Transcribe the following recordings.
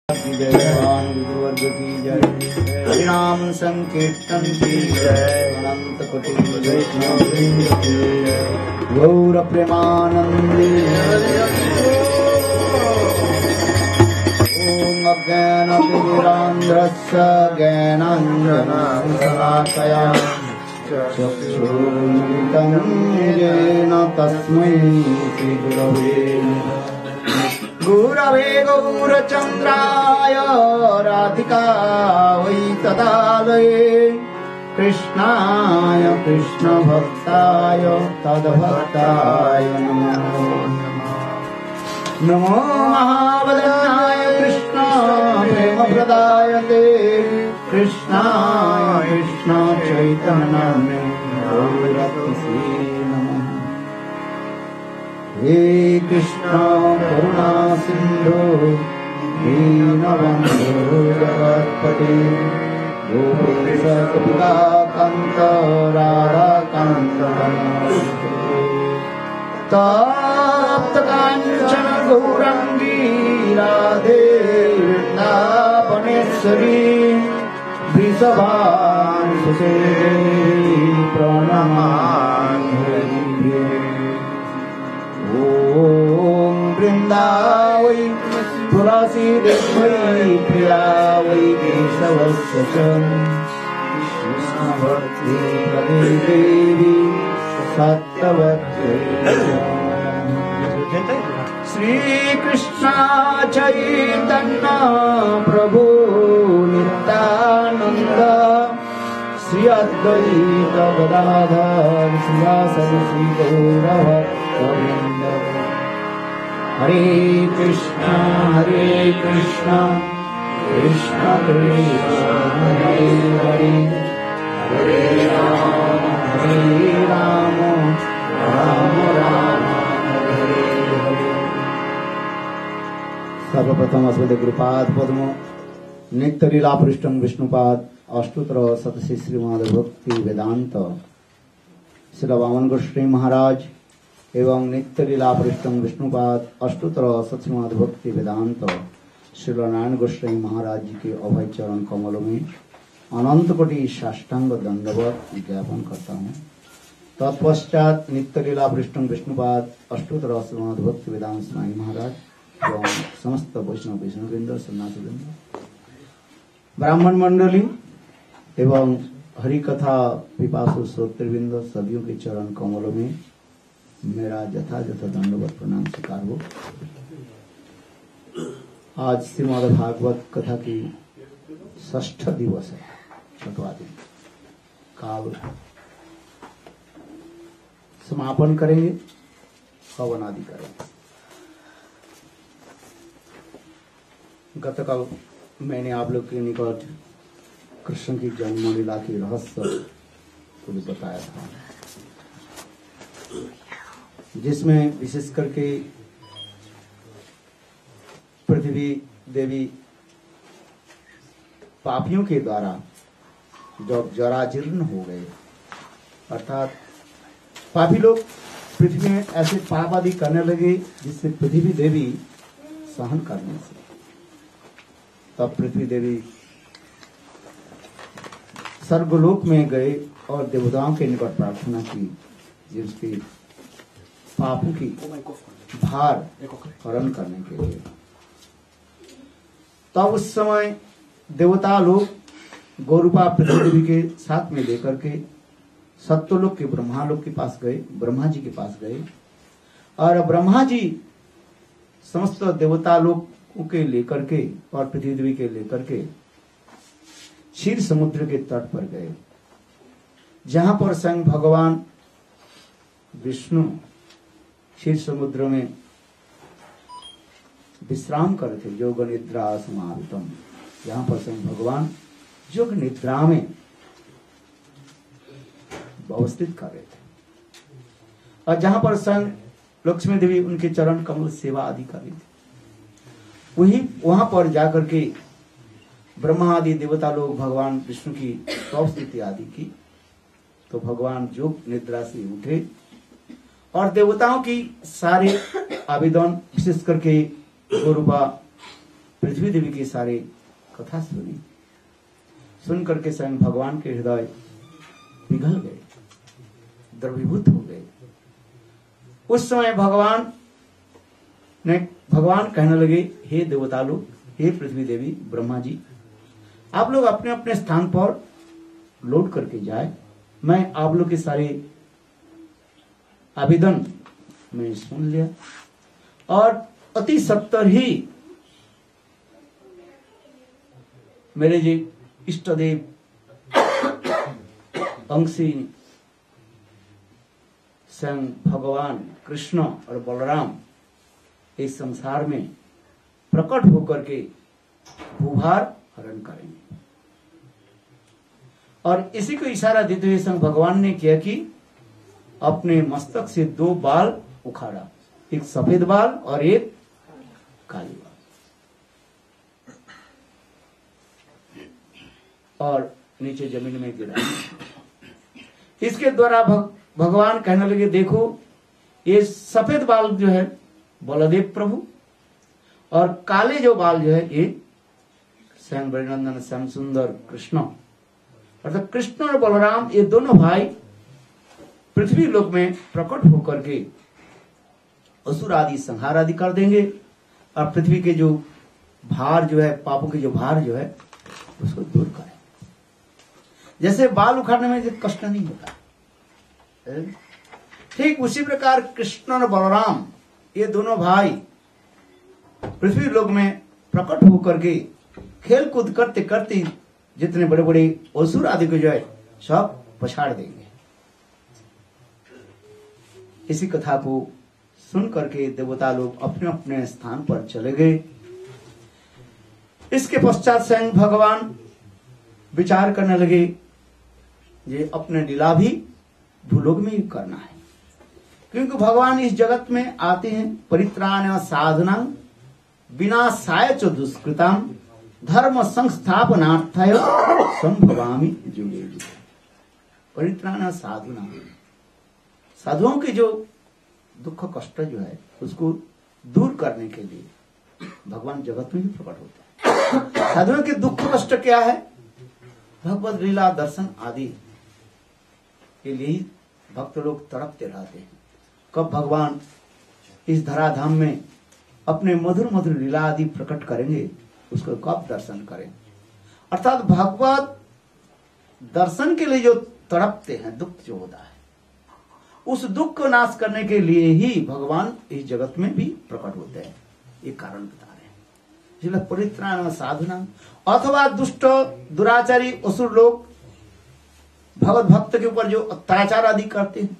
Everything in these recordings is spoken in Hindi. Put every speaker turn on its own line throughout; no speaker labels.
जय भगवान गुरुवर्ग की जय। हरिनाम संकीर्तन की जय। अनंत कोटि वैष्णव वृंद की जय। गौर प्रेमानंदी। ओम अज्ञानतिमिरान्धस्य ज्ञानाञ्जनशलाकया चक्षुरुन्मिलितं येन तस्मै श्रीगुरवे गुरवे गौरचन्द्राय राधिकायै तदालये कृष्णाय कृष्णभक्ताय तद्भक्ताय नमो नमो महावदनाय कृष्ण प्रेमप्रदाय ते कृष्णाय कृष्ण चैतन्य गौरतसे नमः। हे कृष्ण करुणा सिंधु दीनबंधु जगत्पते गोपेश कपिलाकांत राधाकांत तप्त कांचन गौरांगी राधे वृंदावनेश्वरी वृषभानुसुते प्रणमामि। ओम वृंदावै तुलसी देवी प्रिया वै केशवस्य कृष्ण भक्ति देवी सत्यवती श्री कृष्ण चैतन्य प्रभु नित्यानंद श्री अद्वैत गदाधर श्रीवासदि श्री गौरभक्तवृंद। हरे कृष्णा कृष्ण कृष्ण हरे हरे हरे राम राम राम हरे हरे। सर्वप्रथम अस्मद गुरुपाद पद्मो नित्य लीला पृष्ठम विष्णुपाद अष्टोत्तर शतसी श्रीमद् भक्ति वेदांत श्री वामन गोस्वामी महाराज एवं नित्य लीला पृष्ठम विष्णुपाद अष्टोत्तर श्रीमद् भक्ति वेदांत श्री नारायण गोस्वामी महाराज जी के अभय चरण कमलों में अनंत कोटि साष्टांग दंडवत ज्ञापन करता हूँ। तत्पश्चात नित्य लीला पृष्ठम विष्णुपाद अष्टोत्तर श्रीमद् भक्ति वेदांत स्वामी महाराज एवं समस्त वैष्णव वृंद सन्यासी वृंद ब्राह्मण मंडली एवं हरि कथा पिपासु श्रोतृवृंद सभी के चरण कमलों में मेरा यथायथ दंडवत प्रणाम स्वीकार हो। आज श्रीमद् भागवत कथा की षष्ठ दिवस है, छठवां दिन। काल समापन करेंगे, हवन आदि करेंगे। गतकाल मैंने आप लोग के निकट कृष्ण की जन्म लीला की रहस्य को भी बताया था, जिसमें विशेष करके पृथ्वी देवी पापियों के द्वारा जब जराजीर्ण हो गए, अर्थात पापी लोग पृथ्वी में ऐसे पाप आदि करने लगे जिससे पृथ्वी देवी सहन करने से, तब पृथ्वी देवी स्वर्गलोक में गए और देवताओं के निकट प्रार्थना की जिसके पापों की भार हरण करने के लिए। तब उस समय देवता लोग गौरूपा पृथ्वी देवी के साथ में लेकर के सत्यलोक के ब्रह्मालोक के पास गए, ब्रह्मा जी के पास गए और ब्रह्मा जी समस्त देवता लोग के लेकर के और पृथ्वी देवी के लेकर के क्षीर समुद्र के तट पर गए, जहां पर स्वयं भगवान विष्णु क्षीर समुद्र में विश्राम कर रहे थे, योग निद्रा समाहितम। जहां पर स्वयं भगवान योग निद्रा में अवस्थित कर रहे थे और जहां पर स्वयं लक्ष्मी देवी उनके चरण कमल सेवा आदि कर रही थी। वहां पर जाकर के ब्रह्मा आदि देवता लोग भगवान विष्णु की स्तुति आदि की, तो भगवान योग निद्रा से उठे और देवताओं की सारे आवेदन विशेष करके गौरूपा पृथ्वी देवी की सारी कथा सुनी। सुन करके स्वयं भगवान के हृदय पिघल गए, द्रवीभूत हो गए। उस समय भगवान कहने लगे, हे देवता लोग, हे पृथ्वी देवी, ब्रह्मा जी, आप लोग अपने अपने स्थान पर लौट करके जाए। मैं आप लोग के सारे आवेदन में सुन लिया और अति सत्तर ही मेरे जी इष्ट देव अंशी स्वयं भगवान कृष्ण और बलराम इस संसार में प्रकट होकर के भूभार हरण करेंगे। और इसी को इशारा देते हुए स्वयं भगवान ने किया कि अपने मस्तक से 2 बाल उखाड़ा, एक सफेद बाल और एक काली बाल, और नीचे जमीन में गिरा। इसके द्वारा भगवान कहने लगे, देखो ये सफेद बाल जो है बलदेव प्रभु और काले जो बाल जो है ये स्वयं बृनंदन श्याम सुंदर कृष्ण, अर्थात कृष्ण और बलराम ये दोनों भाई पृथ्वी लोक में प्रकट होकर के असुर आदि संहार आदि कर देंगे और पृथ्वी के जो भार जो है, पापों के जो भार जो है उसको दूर करें। जैसे बाल उखाड़ने में कष्ट नहीं होता, ठीक उसी प्रकार कृष्ण और बलराम ये दोनों भाई पृथ्वी लोक में प्रकट होकर के खेल कूद करते करते जितने बड़े बड़े असुर आदि को जो है सब पछाड़ देंगे। इसी कथा को सुन करके देवता लोग अपने अपने स्थान पर चले गए। इसके पश्चात स्वयं भगवान विचार करने लगे, ये अपने लीला भी भूलोक में ही करना है, क्योंकि भगवान इस जगत में आते हैं परित्राण साधना विनाशाय च दुष्कृताम धर्म संस्थापनार्थाय संभवामि जुगे जुगे। परित्राण साधना, साधुओं के जो दुख कष्ट जो है उसको दूर करने के लिए भगवान जगत में ही प्रकट होता है। साधुओं के दुख कष्ट क्या है? भगवत लीला दर्शन आदि के लिए भक्त लोग तड़पते रहते हैं, कब भगवान इस धराधाम में अपने मधुर मधुर लीला आदि प्रकट करेंगे, उसको कब दर्शन करें। अर्थात भगवत दर्शन के लिए जो तड़पते हैं, दुख जो होता है, उस दुख को नाश करने के लिए ही भगवान इस जगत में भी प्रकट होते हैं। ये कारण बता रहे हैं। इसलिए परित्राण साधना, अथवा दुष्ट दुराचारी असुर लोग भगवत भक्त के ऊपर जो अत्याचार आदि करते हैं,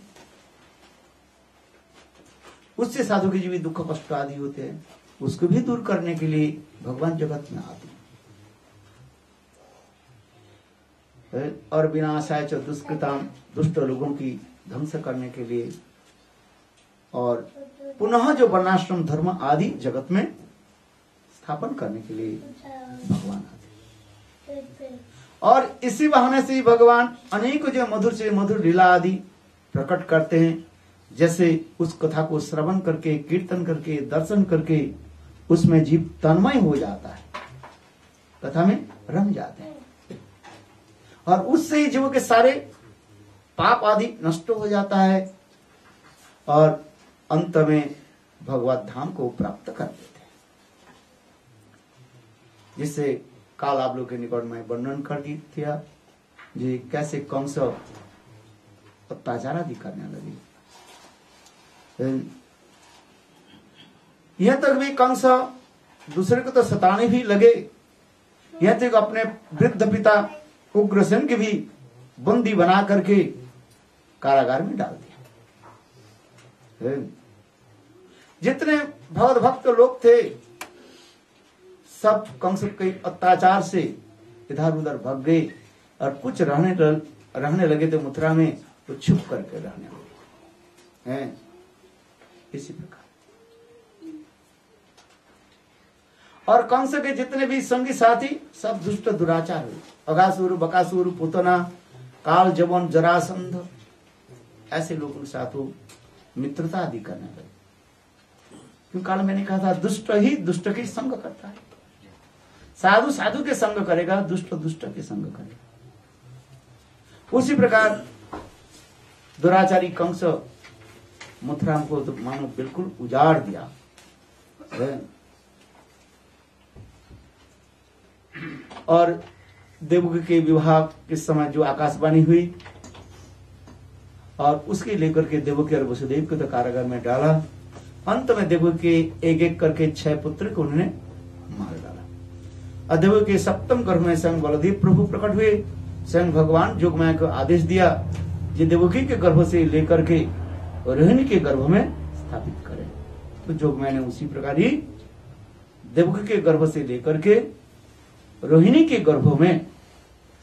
उससे साधु के जो भी दुख कष्ट आदि होते हैं, उसको भी दूर करने के लिए भगवान जगत में आते हैं। और विनाशाय च दुष्कृताम, दुष्ट लोगों की ध्वंस करने के लिए और पुनः जो वर्णाश्रम धर्म आदि जगत में स्थापन करने के लिए भगवान आते हैं। और इसी बहाने से ही भगवान अनेक जो मधुर से मधुर लीला आदि प्रकट करते हैं। जैसे उस कथा को श्रवण करके, कीर्तन करके, दर्शन करके उसमें जीव तन्मय हो जाता है, कथा में रम जाते हैं और उससे ही जीवों के सारे पाप आदि नष्ट हो जाता है और अंत में भगवत धाम को प्राप्त कर देते हैं। जिससे काल आप लोग के निकट में वर्णन कर दिया जी कैसे कंस अत्याचार आदि करने लगे। यह तक भी कंस दूसरे को तो सताने भी लगे, यह तक अपने वृद्ध पिता उग्रसेन के भी बंदी बना करके कारागार में डाल दिया। जितने भगवत भक्त लोग थे सब कंस के अत्याचार से इधर उधर भाग गए और कुछ रहने लगे थे मथुरा में, तो छुप करके रहने लगे हैं। इसी प्रकार और कंस के जितने भी संगी साथी सब दुष्ट दुराचार हुए, अगासुर, बकासुर, पुतना, काल, जवन, जरासंध, ऐसे लोगों के साथ वो मित्रता आदि करने लगे। क्यों? काल मैंने कहा था दुष्ट ही दुष्ट की संग करता है।
साधु साधु के संग करेगा, दुष्ट दुष्ट के संग करेगा। उसी प्रकार दुराचारी कंस मथुरा को तो मानो बिल्कुल उजाड़ दिया है। और देवकी के विवाह के समय जो आकाशवाणी हुई और उसके लेकर के देवकी और वसुदेव को तो कारागार में डाला। अंत में देवकी के एक एक करके 6 पुत्र को उन्होंने मार डाला। और देवकी के 7वें गर्भ में स्वयं बलदेव प्रभु प्रकट हुए। स्वयं भगवान जोगमाया को आदेश दिया कि देवकी के गर्भ से लेकर के रोहिणी के गर्भ में स्थापित करें। तो जोगमाया ने उसी प्रकार ही देवकी के गर्भ से लेकर के रोहिणी के गर्भ में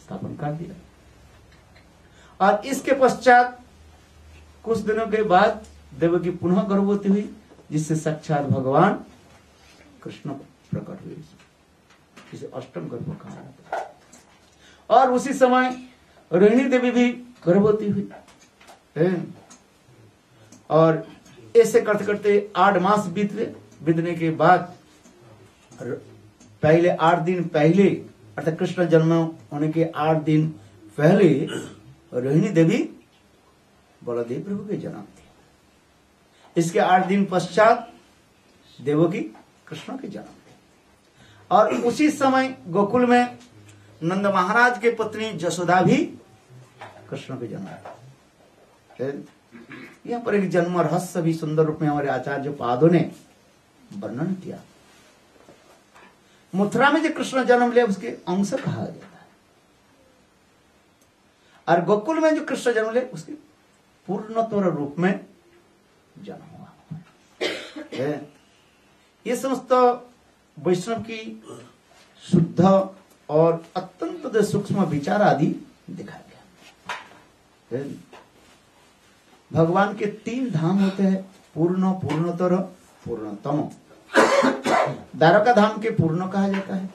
स्थापन कर दिया। और इसके पश्चात कुछ दिनों के बाद देवकी पुनः गर्भवती हुई, जिससे साक्षात भगवान कृष्ण प्रकट हुए। इसे अष्टम गर्भ कहा जाता है। और उसी समय रोहिणी देवी भी गर्भवती हुई है। और ऐसे करते करते 8 मास बीतने के बाद पहले 8 दिन पहले अर्थात कृष्ण जन्म होने के 8 दिन पहले रोहिणी देवी बलदेव प्रभु के जन्म थे। इसके 8 दिन पश्चात देवकी कृष्ण के जन्म थे। और उसी समय गोकुल में नंद महाराज के पत्नी जसोदा भी कृष्ण के जन्म थे। यहाँ पर एक जन्म रहस्य भी सुंदर रूप में हमारे आचार्य पादों ने वर्णन किया। मथुरा में जो कृष्ण जन्म लिया उसके अंश कहा जाता है, और गोकुल में जो कृष्ण जन्म लिया उसके पूर्णतोर रूप में जन्म हुआ। ये समस्त वैष्णव की शुद्ध और अत्यंत सूक्ष्म विचार आदि दिखाया गया। भगवान के 3 धाम होते हैं, पूर्ण, पूर्णतर, पूर्णतम। द्वारका धाम के पूर्ण कहा जाता है,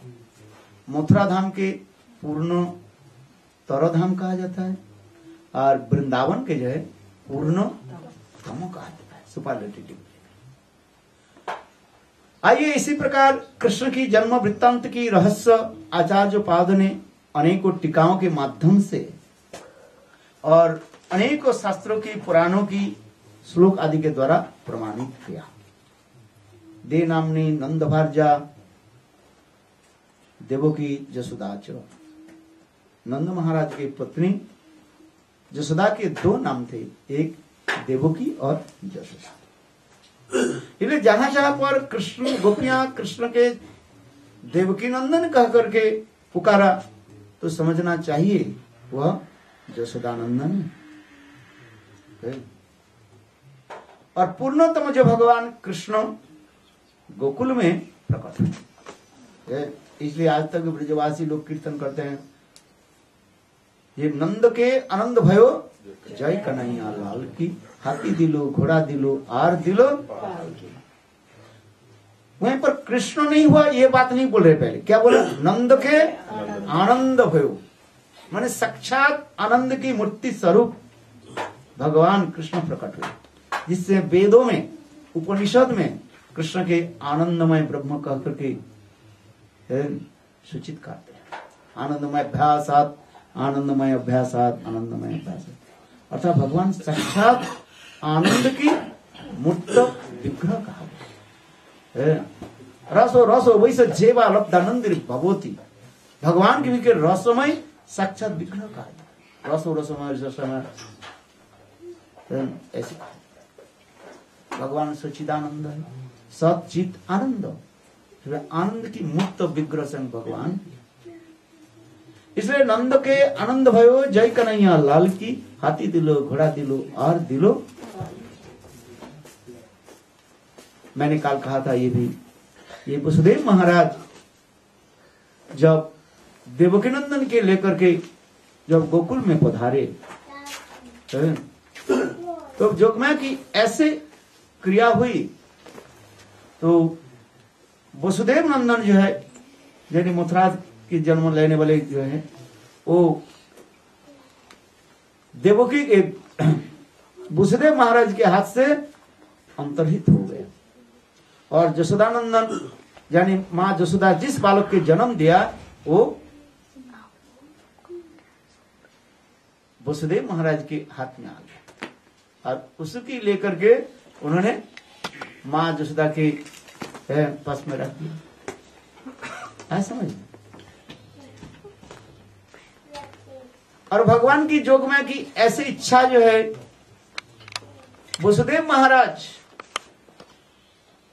मथुरा धाम के पूर्ण तर धाम कहा जाता है, और वृंदावन के जो है पूर्ण तम कहा जाता है, सुपरलेटिव। आइए इसी प्रकार कृष्ण की जन्म वृत्तांत की रहस्य आचार्य पाद ने अनेकों टीकाओं के माध्यम से और अनेकों शास्त्रों की, पुराणों की श्लोक आदि के द्वारा प्रमाणित किया। दे नामनी नंद भार्या देवकी जसोदा च। नंद महाराज की पत्नी जसोदा के 2 नाम थे, एक देवकी और जसोदा। इसलिए जहां जहां पर कृष्ण गोपियां कृष्ण के देवकी नंदन कह करके पुकारा तो समझना चाहिए वह जसोदा नंदन है। और पूर्णतम जो भगवान कृष्ण गोकुल में प्रकट है। इसलिए आज तक ब्रजवासी लोग कीर्तन करते हैं, ये नंद के आनंद भयो जय कन्हैया लाल की, हाथी दिलो घोड़ा दिलो आर दिलो। वहीं पर कृष्ण नहीं हुआ ये बात नहीं बोल रहे, पहले क्या बोले? नंद के आनंद भयो, माने साक्षात आनंद की मूर्ति स्वरूप भगवान कृष्ण प्रकट हुए, जिससे वेदों में उपनिषद में कृष्ण के आनंदमय ब्रह्म कह करके सूचित करते हैं। आनंदमय अभ्यासात, आनंदमय अभ्यासात, आनंदमय अभ्यासात, अर्थात भगवान साक्षात आनंद की मूर्त विग्रह कहा गया। रसो रसो वैसे जेवा लब्धानंद भगवती, भगवान की भी रसमय साक्षात विग्रह कहा गया। रसो रसमय रसमय ऐसे भगवान सच्चिदानंद है, सचित आनंद, आनंद की मुक्त विग्रह से भगवान। इसलिए नंद के आनंद भयो जय कन्हैया लाल की, हाथी दिलो घोड़ा दिलो और दिलो। मैंने कल कहा था ये भी, ये वसुदेव महाराज जब देवकी नंदन के लेकर के जब गोकुल में पधारे तो जोगमाया की ऐसे क्रिया हुई तो वसुदेव नंदन जो है, यानी मथुरा की जन्म लेने वाले जो है, वो देवकी के वसुदेव महाराज के हाथ से अंतर्हित हो गए। और जसोदानंदन यानी माँ जसोदा जिस बालक के जन्म दिया वो वसुदेव महाराज के हाथ में आ गया और उसकी लेकर के उन्होंने माँ जसोदा के पास में रख दिया। ऐसा समझ। और भगवान की जोगमाया की ऐसी इच्छा जो है, वसुदेव महाराज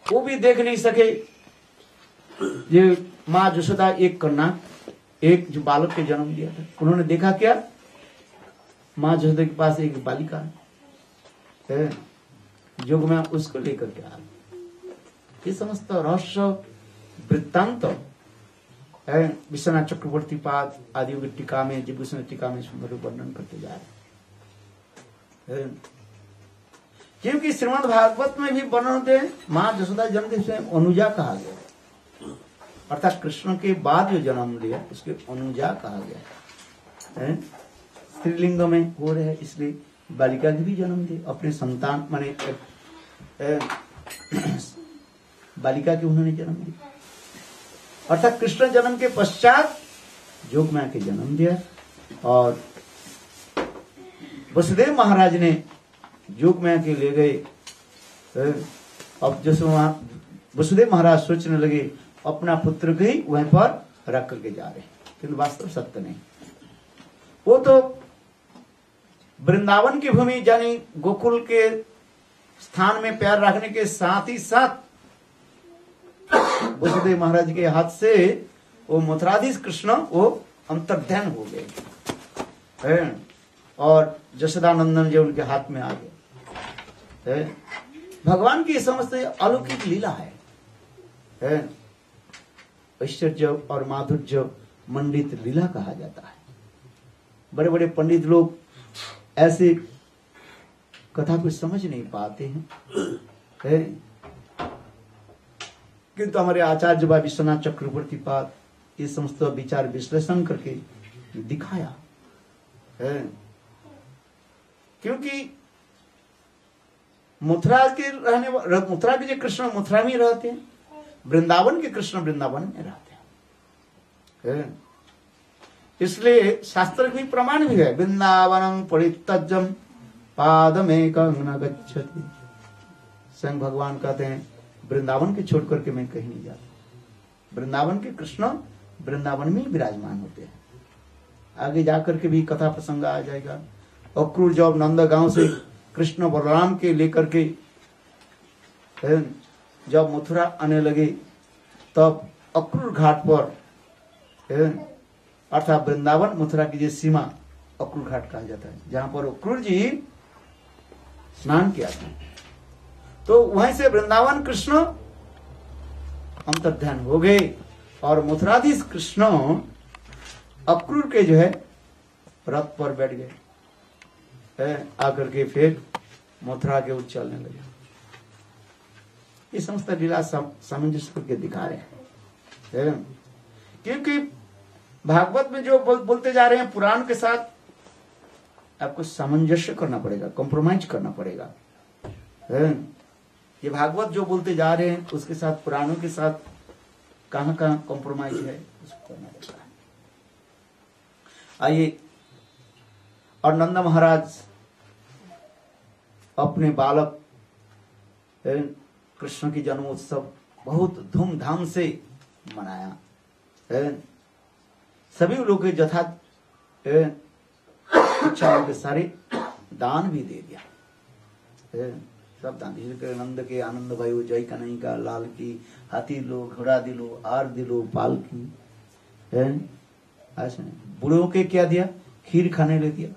वो भी देख नहीं सके ये माँ जसोदा एक कन्या एक जो बालक के जन्म दिया था। उन्होंने देखा क्या, माँ जसोदा के पास एक बालिका है, जोगमाया उसको लेकर के आ ये समस्त रहस्य वृत्तांत है विश्वनाथ चक्रवर्ती पाद आदि की टीका में, जिभूषण टीका में सुंदर वर्णन करते जा रहे हैं। क्योंकि श्रीमद् भागवत में भी वर्णन होते हैं माँ जसोदा जन्म के स्वयं अनुजा कहा गया, अर्थात कृष्ण के बाद जो जन्म लिया उसके अनुजा कहा गया है। स्त्रीलिंग में हो रहे हैं, इसलिए बालिका की भी जन्म दी अपने संतान माने बालिका की उन्होंने जन्म दिया। अर्थात कृष्ण जन्म के पश्चात जोगमाया के जन्म दिया और वसुदेव महाराज ने जोगमाया के ले गए। अब जैसे वहां वसुदेव महाराज सोचने लगे अपना पुत्र को ही वहीं पर रख करके जा रहे, किंतु वास्तव सत्य नहीं। वो तो वृंदावन की भूमि यानी गोकुल के स्थान में पैर रखने के साथ ही साथ वसुदेव महाराज के हाथ से वो मथुराधीश कृष्ण वो अंतर्ध्यान हो गए और जशोदानंदन जो उनके हाथ में आ गए। भगवान की समस्त अलौकिक लीला है। ऐश्वर्य और माधुर्य मंडित लीला कहा जाता है। बड़े बड़े पंडित लोग ऐसे कथा को समझ नहीं पाते हैं, किंतु हमारे आचार्य बाबा विश्वनाथ चक्रवर्ती पाद ये समस्त विचार विश्लेषण करके दिखाया है। क्योंकि मथुरा के मथुरा के जो कृष्ण मथुरा में रहते हैं, वृंदावन के कृष्ण वृंदावन में रहते हैं। इसलिए शास्त्र भी प्रमाण भी है, वृंदावनम परित्यज्यम पादमेकं न गच्छति। स्वयं भगवान कहते हैं वृंदावन के छोड़ करके मैं कहीं नहीं जाता। वृंदावन के कृष्ण वृंदावन में विराजमान होते हैं। आगे जाकर के भी कथा प्रसंग आ जाएगा। अक्रूर जब नंदगांव से कृष्ण बलराम के लेकर के जब मथुरा आने लगे तब अक्रूर घाट पर अर्थात वृंदावन मथुरा की जो सीमा अक्रूर घाट कहा जाता है, जहां पर अक्रूर जी स्नान किया था। तो वहीं से वृंदावन कृष्ण अंतर्ध्यान हो गए और मथुराधीश कृष्ण अक्रूर के जो है रथ पर बैठ गए, आकर के फिर मथुरा के ओर चलने लगे। ये समस्त लीला सामंजस्य करके दिखा रहे हैं। क्योंकि भागवत में जो बोलते जा रहे हैं पुराण के साथ आपको सामंजस्य करना पड़ेगा, कॉम्प्रोमाइज करना पड़ेगा। ये भागवत जो बोलते जा रहे हैं उसके साथ पुराणों के साथ कहां कहां कॉम्प्रोमाइज है उसको करना पड़ता है। आइए, और नंद महाराज अपने बालक कृष्ण की जन्मोत्सव बहुत धूमधाम से मनाया। सभी लोग के यथा इच्छा के सारे दान भी दे दिया। सब दान, नंद के आनंद भयो जय कन्हई का लाल की, हाथी लो घोड़ा दिलो आर दिलो पाल की। ऐसे बूढ़ों के क्या दिया, खीर खाने ले दिया,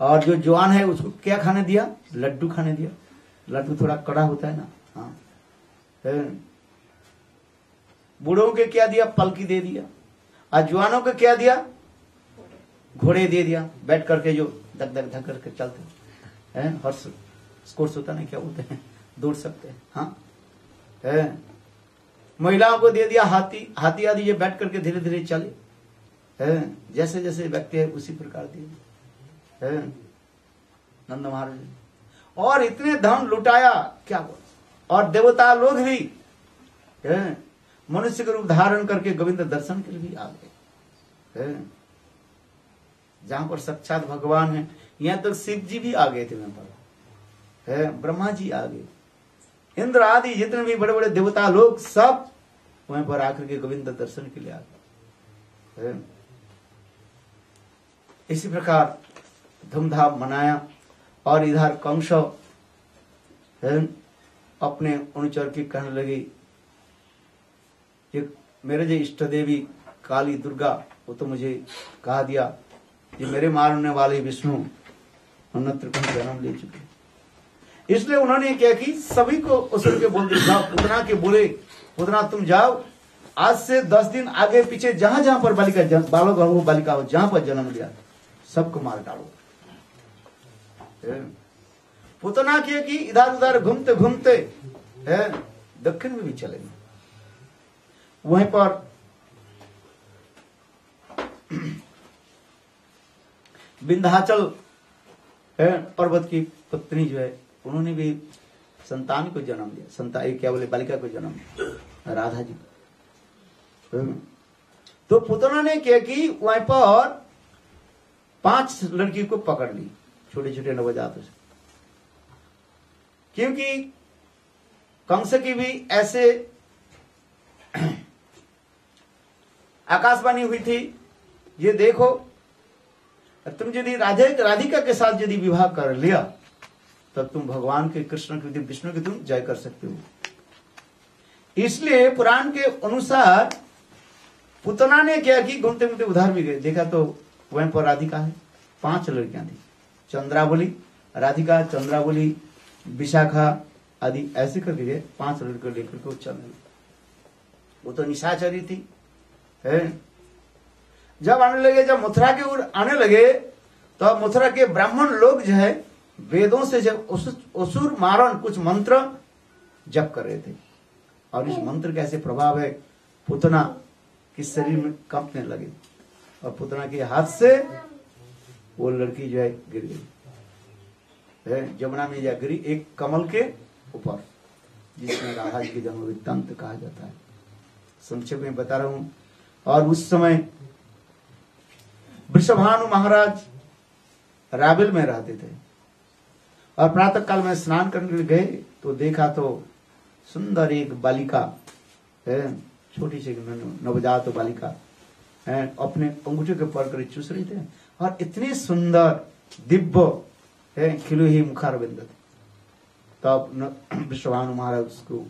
और जो जवान है उसको क्या खाने दिया, लड्डू खाने दिया। लड्डू थोड़ा कड़ा होता है ना। हाँ, बूढ़ों के क्या दिया, पलकी दे दिया, और जवानों को क्या दिया, घोड़े दे दिया, बैठ करके जो धक धक धक करके चलते हैं, हर्ष स्कोर्स होता नहीं क्या बोलते हैं, दौड़ सकते हैं। हाँ, महिलाओं को दे दिया हाथी, हाथी आदि ये बैठ करके धीरे धीरे चले, जैसे जैसे व्यक्ति है उसी प्रकार दिए नंद महाराज। और इतने धन लुटाया क्या बोल, और देवता लोग भी मनुष्य का रूप धारण करके गोविंद दर्शन के लिए भी आ गए। जहां पर साक्षात भगवान है, यहां तक शिव जी भी आ गए थे वहां पर, है ब्रह्मा जी आ गए, इंद्र आदि जितने भी बड़े बड़े देवता लोग सब वहां पर आकर के गोविंद दर्शन के लिए आ गए। इसी प्रकार धूमधाम मनाया। और इधर कंस अपने अनुचर की कहने लगी कि मेरे जो इष्ट देवी काली दुर्गा, वो तो मुझे कहा दिया कि मेरे मारने वाले विष्णु अन्यत्र कहीं जन्म ले चुके। इसलिए उन्होंने क्या कि सभी को असुर के बोल दिया, पूतना के बोले पूतना तुम जाओ, आज से 10 दिन आगे पीछे जहां जहां पर बालिका बालक हो बालिका हो जहां पर जन्म लिया सबको मार डालो। पूतना किए कि इधर उधर घूमते घूमते दक्षिण में भी चलेंगे। वहीं पर विंध्याचल पर्वत की पत्नी जो है उन्होंने भी संतान को जन्म दिया, संतान क्या बोले बालिका को जन्म दिया, राधा जी। तो पुतना ने क्या कि वहीं पर 5 लड़की को पकड़ ली, छोटे छोटे नवजात से, क्योंकि कंस की भी ऐसे आकाशवाणी हुई थी, ये देखो तुम यदि राधिका के साथ यदि विवाह कर लिया तब तुम भगवान के कृष्ण के विष्णु की तुम जय कर सकते हो। इसलिए पुराण के अनुसार पुतना ने क्या कि घूमते घूमते उधर भी गए, देखा तो वहीं पर राधिका है, 5 लड़कियां थी, चंद्रावली, राधिका, चंद्रावली, विशाखा आदि ऐसे करके गए, 5 लड़कियों लेकर के चल गए। वो तो निशाचरी थी है। जब आने लगे, जब मथुरा की ओर आने लगे तो मथुरा के ब्राह्मण लोग जो है वेदों से जब असुर मारण कुछ मंत्र जप कर रहे थे, और इस मंत्र का ऐसे प्रभाव है पुतना के शरीर में कंपने लगे, और पुतना के हाथ से वो लड़की जो है गिर गई, जमुना में जा गिरी एक कमल के ऊपर, जिसमें राधा जी के जन्म वृत्तांत कहा जाता है। संक्षेप में बता रहा हूं। और उस समय वृषभानु महाराज राबिल में रहते थे, और प्रातः काल में स्नान करने के लिए गए तो देखा तो सुंदर एक बालिका है, छोटी सी नवजात बालिका है, अपने अंगूठे के पर कर चूस रही थे, और इतनी सुंदर दिव्य है खिले ही मुखारविंद थे। तब वृषभानु महाराज उसको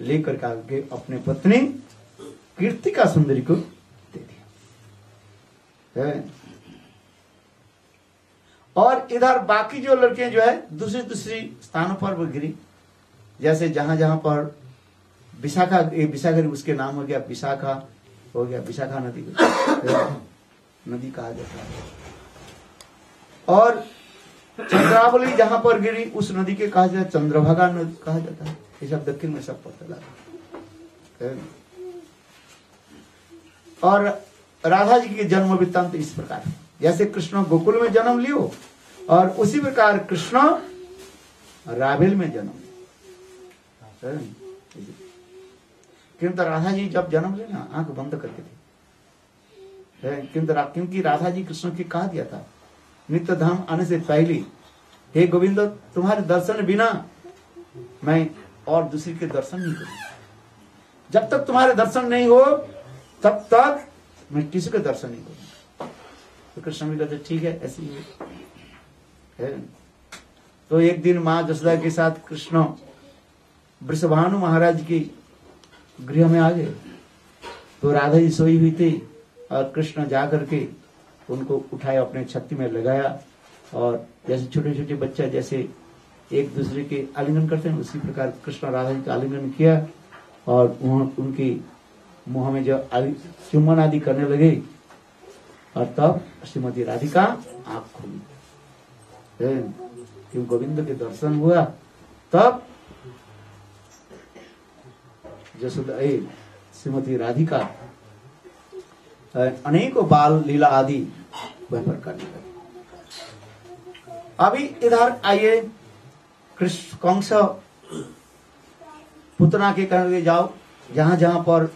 लेकर के आगे अपने पत्नी कीर्तिका सुंदरी को दे दिया है। और इधर बाकी जो लड़कियां जो है दूसरी स्थानों पर वो गिरी, जैसे जहां जहां पर विशाखा उसके नाम हो गया, विशाखा हो गया, विशाखा नदी नदी कहा जाता है। और चंद्रावली जहां पर गिरी उस नदी के कहा जाता है चंद्रभागा नदी कहा जाता है। ये सब दक्षिण में सब पता लगा। और राधा जी के जन्म वृत्तांत इस प्रकार, जैसे कृष्ण गोकुल में जन्म लियो, और उसी प्रकार कृष्ण राबिल में जन्म लियो। किंतु राधा जी जब जन्म ले ना आंख बंद करके थे, क्योंकि राधा जी कृष्ण की कहा दिया था नित्य धाम आने से पहले, हे गोविंद तुम्हारे दर्शन बिना मैं और दूसरी के दर्शन नहीं करूंगा, जब तक तुम्हारे दर्शन नहीं हो तब तक मैं किसी के दर्शन नहीं करूंगा। तो कृष्ण भी कहते ठीक है, ऐसे ही है। तो एक दिन मां जसोदा के साथ कृष्ण वृषभानु महाराज की गृह में आ गए, तो राधा जी सोई हुई थी, और कृष्ण जा करके उनको उठाया, अपने छाती में लगाया, और जैसे छोटे छोटे बच्चे जैसे एक दूसरे के आलिंगन करते हैं उसी प्रकार कृष्ण राधा जी का आलिंगन किया, और उनकी मुंह में जो चुम्बन आदि करने लगे, और तब श्रीमती राधिका आंख खुली, क्यों गोविंद के दर्शन हुआ। तब जसोदा श्रीमती राधिका अनेकों बाल लीला आदि वह पर करने लगे। अभी इधर आइए, कृष्ण कंस पुतना के कहने जाओ जहां जहां पर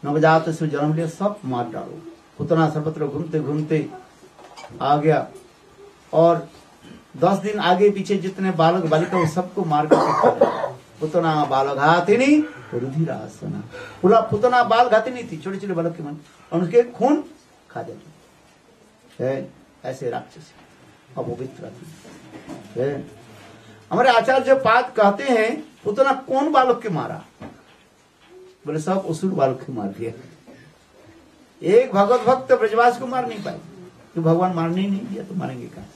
नवजात से जन्म लिया सब मार डालो। पुतना सर्वत्र घूमते घूमते आ गया और 10 दिन आगे पीछे जितने बालक बालिका वो सबको मार कर पुतना बालक घातिनी रुधिरासना। पूरा पुतना बाल घातिनी थी, छोटे छोटे बालक के मन, और उनके खून खा जाते ऐसे राक्षस अपवित्र थी। हमारे आचार्य पाद कहते हैं पुतना कौन बालक के मारा? बोले सब असुर बालक के मार दिया। एक भगवत भक्त ब्रजवास को मार नहीं पाए, तो भगवान मारने ही नहीं दिया तो मारेंगे कहां?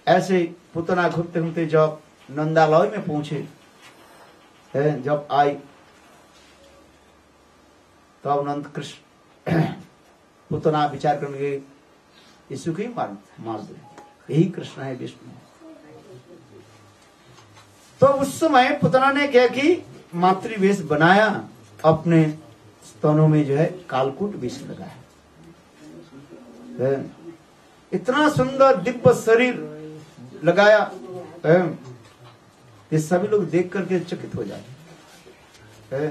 ऐसे पुतना घूमते घूमते जब नंदालय में पहुंचे, जब आई तब नंद कृष्ण पुतना विचार करेंगे यीशु को ही मार दे, यही कृष्ण है, विष्णु है। तो उस समय पुतना ने क्या कि मातृवेश बनाया, अपने स्तनों में जो है कालकूट विष लगाया। इतना सुंदर दिव्य शरीर लगाया, ये सभी लोग देख करके चकित हो जाते।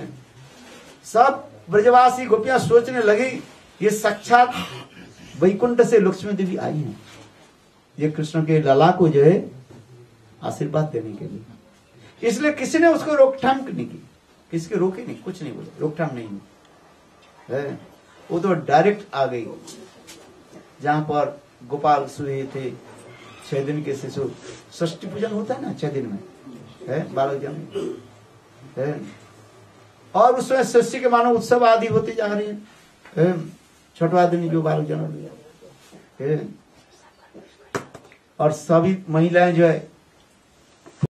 सब ब्रजवासी गोपियां सोचने लगी ये साक्षात वैकुंठ से लक्ष्मी देवी आई हैं, ये कृष्ण के लला को जो है आशीर्वाद देने के लिए। इसलिए किसी ने उसको रोकथाम नहीं की, किसी के रोके नहीं, कुछ नहीं बोले, रोकथाम नहीं है। वो तो डायरेक्ट आ गई जहां पर गोपाल सोए थे 6 दिन के शिशु। षष्ठी पूजन होता है ना 6 दिन में, बालक जन्म, और उसमें षष्ठी के मानो उत्सव आदि होते जा रहे हैं। छठवा दिन जो बालक जन्म लिया, और सभी महिलाएं जो है